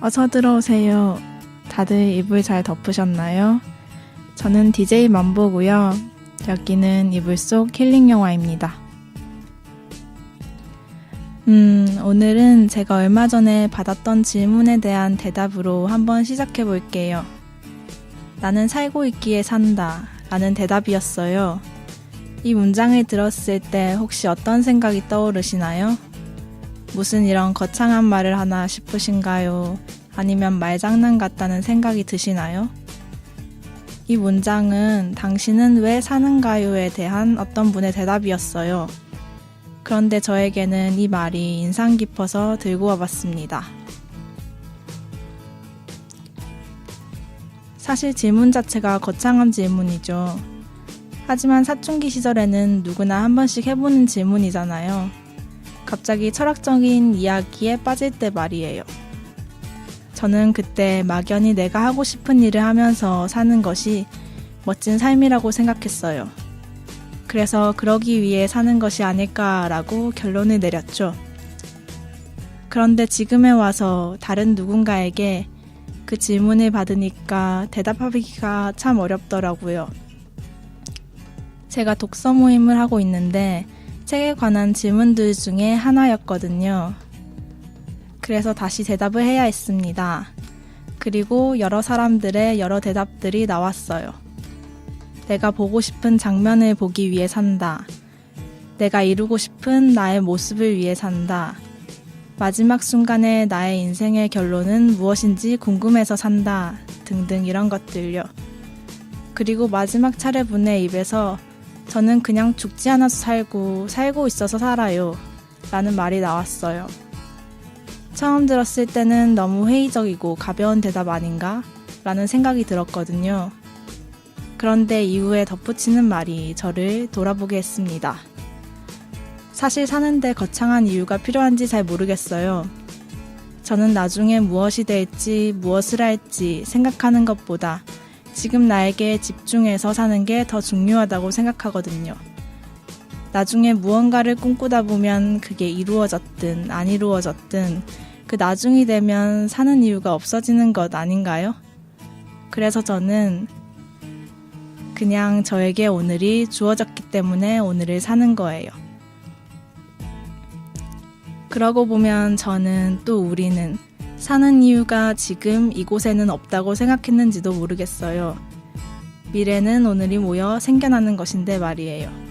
어서 들어오세요. 다들 이불 잘 덮으셨나요? 저는 DJ 만보고요. 여기는 이불 속 힐링 영화입니다. 오늘은 제가 얼마 전에 받았던 질문에 대한 대답으로 한번 시작해 볼게요. 나는 살고 있기에 산다 라는 대답이었어요. 이 문장을 들었을 때 혹시 어떤 생각이 떠오르시나요? 무슨 이런 거창한 말을 하나 싶으신가요? 아니면 말장난 같다는 생각이 드시나요? 이 문장은 당신은 왜 사는가요에 대한 어떤 분의 대답이었어요. 그런데 저에게는 이 말이 인상 깊어서 들고 와봤습니다. 사실 질문 자체가 거창한 질문이죠. 하지만 사춘기 시절에는 누구나 한 번씩 해보는 질문이잖아요. 갑자기 철학적인 이야기에 빠질 때 말이에요. 저는 그때 막연히 내가 하고 싶은 일을 하면서 사는 것이 멋진 삶이라고 생각했어요. 그래서 그러기 위해 사는 것이 아닐까라고 결론을 내렸죠. 그런데 지금에 와서 다른 누군가에게 그 질문을 받으니까 대답하기가 참 어렵더라고요. 제가 독서 모임을 하고 있는데 책에 관한 질문들 중에 하나였거든요. 그래서 다시 대답을 해야 했습니다. 그리고 여러 사람들의 여러 대답들이 나왔어요. 내가 보고 싶은 장면을 보기 위해 산다. 내가 이루고 싶은 나의 모습을 위해 산다. 마지막 순간에 나의 인생의 결론은 무엇인지 궁금해서 산다. 등등 이런 것들요. 그리고 마지막 차례분의 입에서 저는 그냥 죽지 않아서 살고 있어서 살아요. 라는 말이 나왔어요. 처음 들었을 때는 너무 회의적이고 가벼운 대답 아닌가? 라는 생각이 들었거든요. 그런데 이후에 덧붙이는 말이 저를 돌아보게 했습니다. 사실 사는데 거창한 이유가 필요한지 잘 모르겠어요. 저는 나중에 무엇이 될지 무엇을 할지 생각하는 것보다 지금 나에게 집중해서 사는 게 더 중요하다고 생각하거든요. 나중에 무언가를 꿈꾸다 보면 그게 이루어졌든 안 이루어졌든 그 나중이 되면 사는 이유가 없어지는 것 아닌가요? 그래서 저는 그냥 저에게 오늘이 주어졌기 때문에 오늘을 사는 거예요. 그러고 보면 저는 또 우리는 사는 이유가 지금 이곳에는 없다고 생각했는지도 모르겠어요. 미래는 오늘이 모여 생겨나는 것인데 말이에요.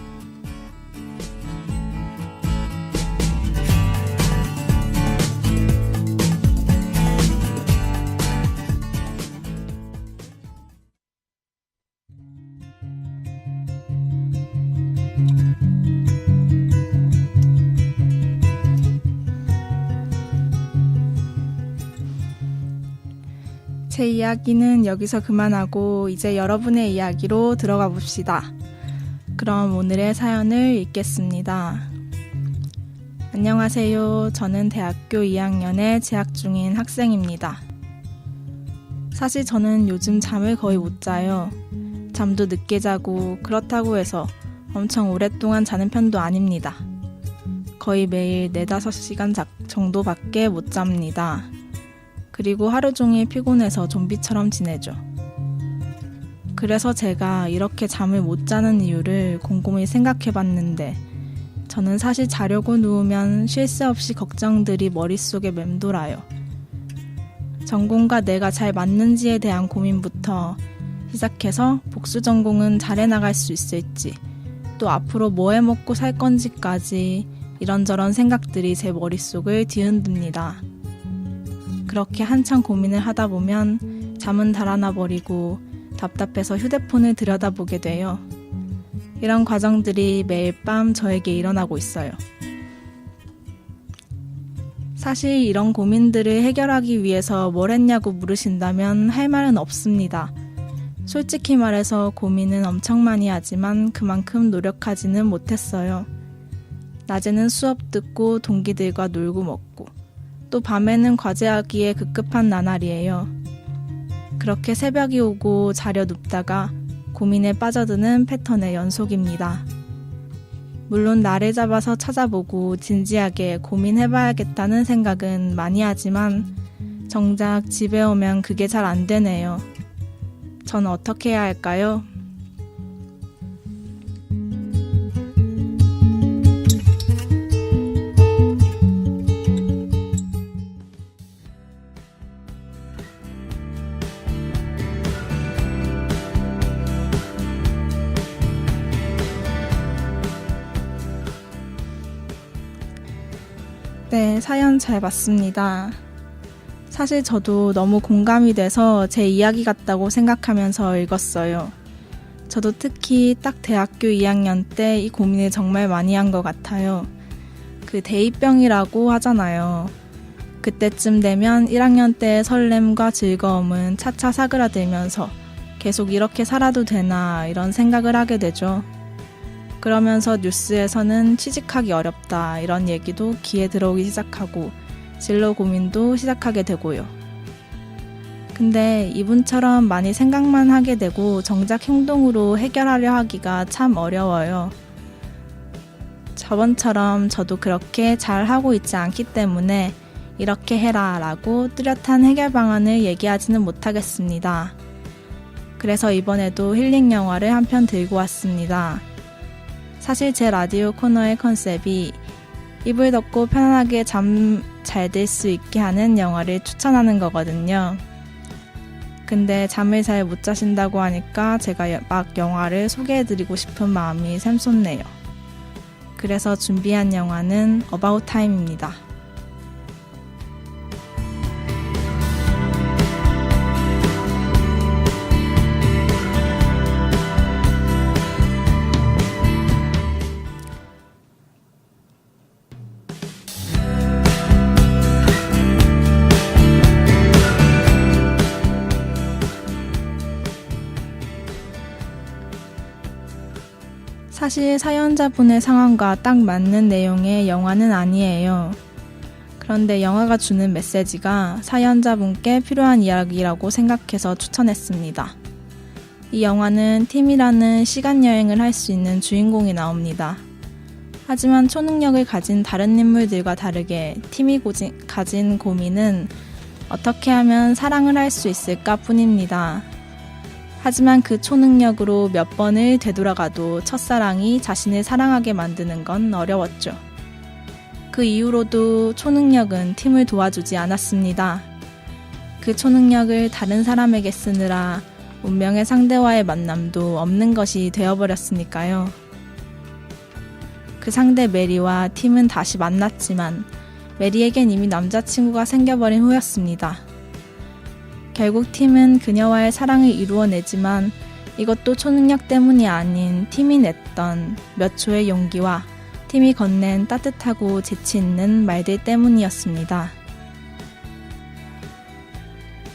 제 이야기는 여기서 그만하고 이제 여러분의 이야기로 들어가 봅시다. 그럼 오늘의 사연을 읽겠습니다. 안녕하세요. 저는 대학교 2학년에 재학 중인 학생입니다. 사실 저는 요즘 잠을 거의 못 자요. 잠도 늦게 자고 그렇다고 해서 엄청 오랫동안 자는 편도 아닙니다. 거의 매일 4-5시간 정도밖에 못 잡니다. 그리고 하루 종일 피곤해서 좀비처럼 지내죠. 그래서 제가 이렇게 잠을 못 자는 이유를 곰곰이 생각해봤는데 저는 사실 자려고 누우면 쉴 새 없이 걱정들이 머릿속에 맴돌아요. 전공과 내가 잘 맞는지에 대한 고민부터 시작해서 복수 전공은 잘 해나갈 수 있을지 또 앞으로 뭐 해먹고 살 건지까지 이런저런 생각들이 제 머릿속을 뒤흔듭니다. 그렇게 한참 고민을 하다 보면 잠은 달아나 버리고 답답해서 휴대폰을 들여다보게 돼요. 이런 과정들이 매일 밤 저에게 일어나고 있어요. 사실 이런 고민들을 해결하기 위해서 뭘 했냐고 물으신다면 할 말은 없습니다. 솔직히 말해서 고민은 엄청 많이 하지만 그만큼 노력하지는 못했어요. 낮에는 수업 듣고 동기들과 놀고 먹고 또 밤에는 과제하기에 급급한 나날이에요. 그렇게 새벽이 오고 자려 눕다가 고민에 빠져드는 패턴의 연속입니다. 물론 날을 잡아서 찾아보고 진지하게 고민해봐야겠다는 생각은 많이 하지만 정작 집에 오면 그게 잘 안 되네요. 전 어떻게 해야 할까요? 네, 사연 잘 봤습니다. 사실 저도 너무 공감이 돼서 제 이야기 같다고 생각하면서 읽었어요. 저도 특히 딱 대학교 2학년 때 이 고민을 정말 많이 한 것 같아요. 그 대입병이라고 하잖아요. 그때쯤 되면 1학년 때의 설렘과 즐거움은 차차 사그라들면서 계속 이렇게 살아도 되나 이런 생각을 하게 되죠. 그러면서 뉴스에서는 취직하기 어렵다 이런 얘기도 귀에 들어오기 시작하고 진로 고민도 시작하게 되고요. 근데 이분처럼 많이 생각만 하게 되고 정작 행동으로 해결하려 하기가 참 어려워요. 저번처럼 저도 그렇게 잘 하고 있지 않기 때문에 이렇게 해라 라고 뚜렷한 해결 방안을 얘기하지는 못하겠습니다. 그래서 이번에도 힐링 영화를 한 편 들고 왔습니다. 사실 제 라디오 코너의 컨셉이 이불 덮고 편안하게 잠 잘 들 수 있게 하는 영화를 추천하는 거거든요. 근데 잠을 잘 못 자신다고 하니까 제가 막 영화를 소개해드리고 싶은 마음이 샘솟네요. 그래서 준비한 영화는 About Time입니다. 사실 사연자분의 상황과 딱 맞는 내용의 영화는 아니에요. 그런데 영화가 주는 메시지가 사연자분께 필요한 이야기라고 생각해서 추천했습니다. 이 영화는 팀이라는 시간여행을 할 수 있는 주인공이 나옵니다. 하지만 초능력을 가진 다른 인물들과 다르게 팀이 가진 고민은 어떻게 하면 사랑을 할 수 있을까 뿐입니다. 하지만 그 초능력으로 몇 번을 되돌아가도 첫사랑이 자신을 사랑하게 만드는 건 어려웠죠. 그 이후로도 초능력은 팀을 도와주지 않았습니다. 그 초능력을 다른 사람에게 쓰느라 운명의 상대와의 만남도 없는 것이 되어버렸으니까요. 그 상대 메리와 팀은 다시 만났지만 메리에겐 이미 남자친구가 생겨버린 후였습니다. 결국 팀은 그녀와의 사랑을 이루어내지만 이것도 초능력 때문이 아닌 팀이 냈던 몇 초의 용기와 팀이 건넨 따뜻하고 재치 있는 말들 때문이었습니다.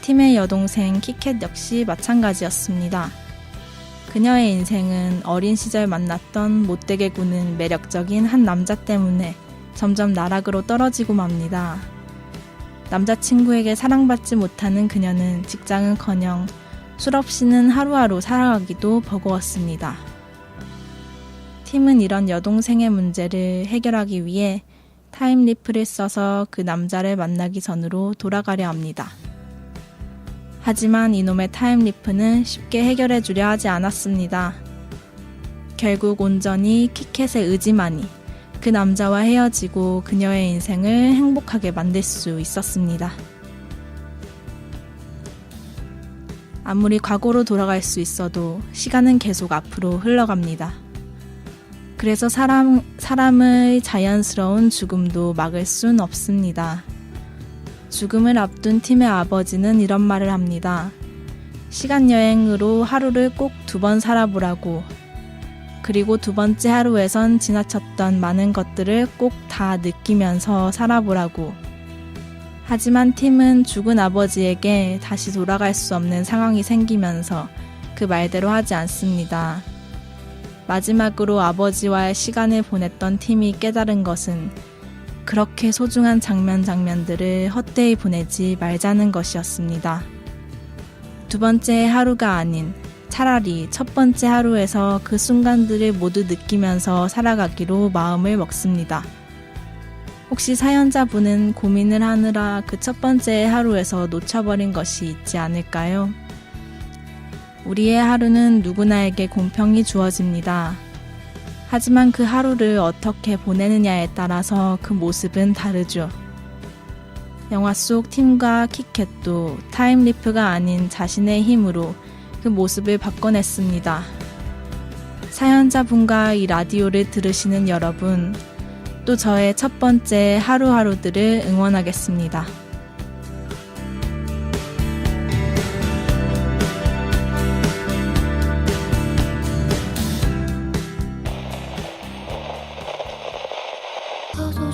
팀의 여동생 키캣 역시 마찬가지였습니다. 그녀의 인생은 어린 시절 만났던 못되게 구는 매력적인 한 남자 때문에 점점 나락으로 떨어지고 맙니다. 남자친구에게 사랑받지 못하는 그녀는 직장은커녕 술 없이는 하루하루 살아가기도 버거웠습니다. 팀은 이런 여동생의 문제를 해결하기 위해 타임리프를 써서 그 남자를 만나기 전으로 돌아가려 합니다. 하지만 이놈의 타임리프는 쉽게 해결해 주려 하지 않았습니다. 결국 온전히 키캣의 의지만이 그 남자와 헤어지고 그녀의 인생을 행복하게 만들 수 있었습니다. 아무리 과거로 돌아갈 수 있어도 시간은 계속 앞으로 흘러갑니다. 그래서 사람의 자연스러운 죽음도 막을 순 없습니다. 죽음을 앞둔 팀의 아버지는 이런 말을 합니다. 시간여행으로 하루를 꼭 2번 살아보라고. 그리고 2번째 하루에선 지나쳤던 많은 것들을 꼭 다 느끼면서 살아보라고. 하지만 팀은 죽은 아버지에게 다시 돌아갈 수 없는 상황이 생기면서 그 말대로 하지 않습니다. 마지막으로 아버지와의 시간을 보냈던 팀이 깨달은 것은 그렇게 소중한 장면들을 헛되이 보내지 말자는 것이었습니다. 2번째 하루가 아닌 차라리 첫 번째 하루에서 그 순간들을 모두 느끼면서 살아가기로 마음을 먹습니다. 혹시 사연자분은 고민을 하느라 그 첫 번째 하루에서 놓쳐버린 것이 있지 않을까요? 우리의 하루는 누구나에게 공평히 주어집니다. 하지만 그 하루를 어떻게 보내느냐에 따라서 그 모습은 다르죠. 영화 속 팀과 키캣도 타임리프가 아닌 자신의 힘으로 그 모습을 바꿔냈습니다. 사연자분과 이 라디오를 들으시는 여러분, 또 저의 첫 번째 하루하루들을 응원하겠습니다. 서로